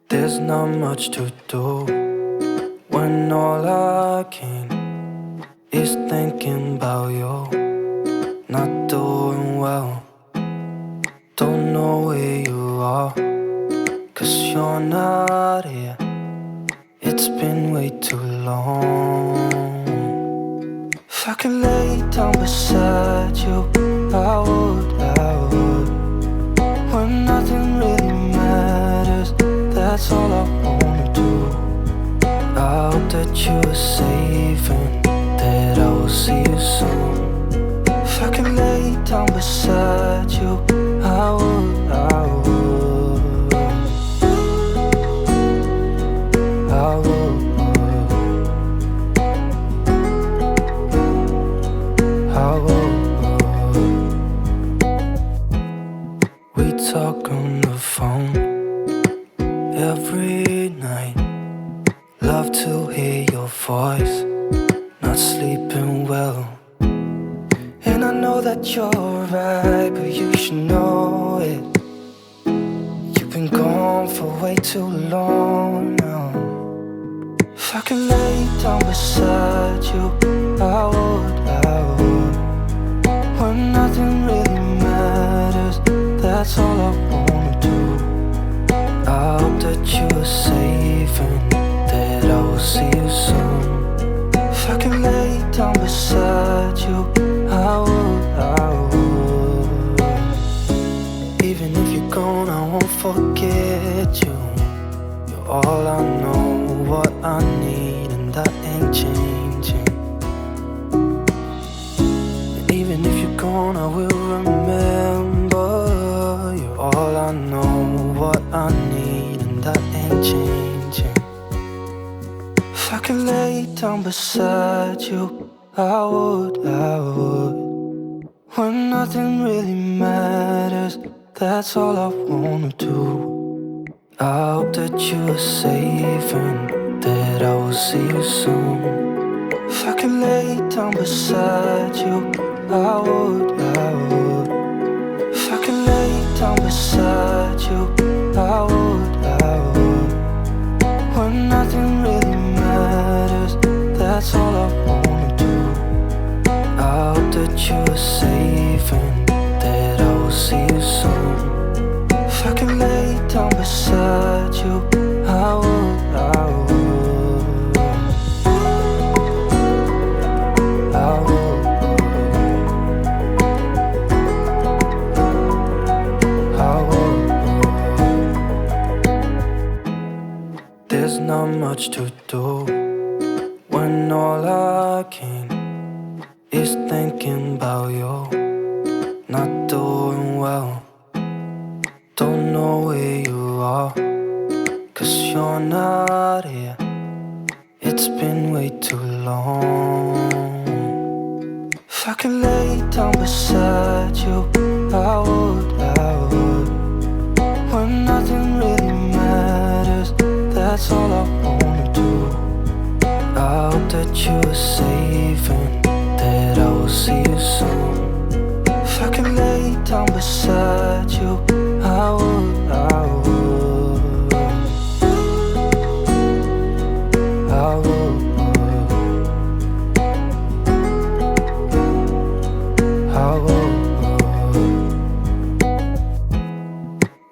There's not much to do when all I can is thinking about you. Not doing well, don't know where you are, 'cause you're not here. It's been way too long. If I could lay down beside you, I would. When nothing really matters, that's all I wanna do. I hope that you are safe and that I will see you soon. If I could lay down beside you, I would. We talk on the phone every night. Love to hear your voice. Not sleeping well, and I know that you're right, but you should know it. You've been gone for way too long now. If I could lay down beside you, I would. When nothing really matters, that's all I wanna do. I hope that you are safe and that I will see you soon. If I could lay down beside you, I would. Even if you're gone, I won't forget you. You're all I know, what I need, and that ain't changing. And even if you're gone, I will remember. You're all I know, what I need, and that ain't changing. If I could lay down beside you, I would. When nothing really matters, that's all I wanna do. I hope that you are safe and that I will see you soon. If I could lay down beside you, I would. If I could lay down beside you, I would. When nothing really matters, that's all I wanna do. I hope that you are safe and that I will see you soon. If I could lay down beside you, I would. There's not much to do when all I can is thinking about you. Not doing well, don't know where you are, 'cause you're not here. It's been way too long. If I could lay down beside you, I would. When nothing really matters, that's all I wanna do. I hope that you are safe and that I will see you soon. If I could lay down beside you, I would.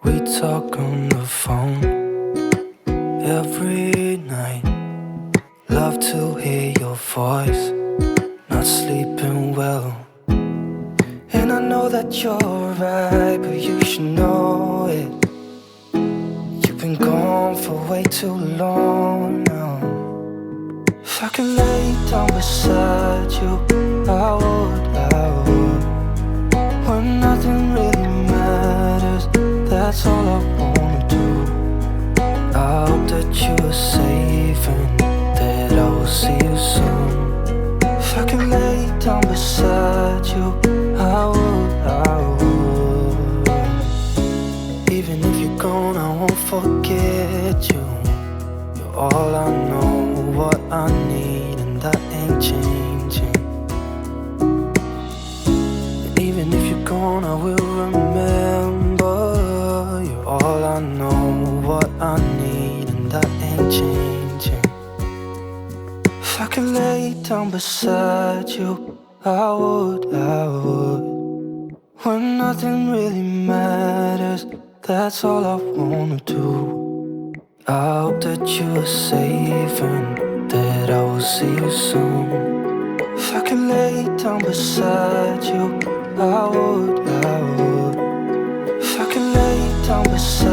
We talk on the phone every night. Love to hear your voice. Not sleeping well, and I know that you're right, but you should know it. You've been gone for way too long now. If I could lay down beside you, I would. When nothing really matters, that's all I wanna do. I hope that you are safe and that I will see you soon. If I could lay down beside you, I would. Even if you're gone, I won't forget you. You're all I know, what I need, and that ain't changing. And even if you're gone, I will remember. You're all I know, what I need. changing. If I could lay down beside you, I would. When nothing really matters, that's all I wanna do. I hope that you are safe and that I will see you soon. If I could lay down beside you, I would. If I could lay down beside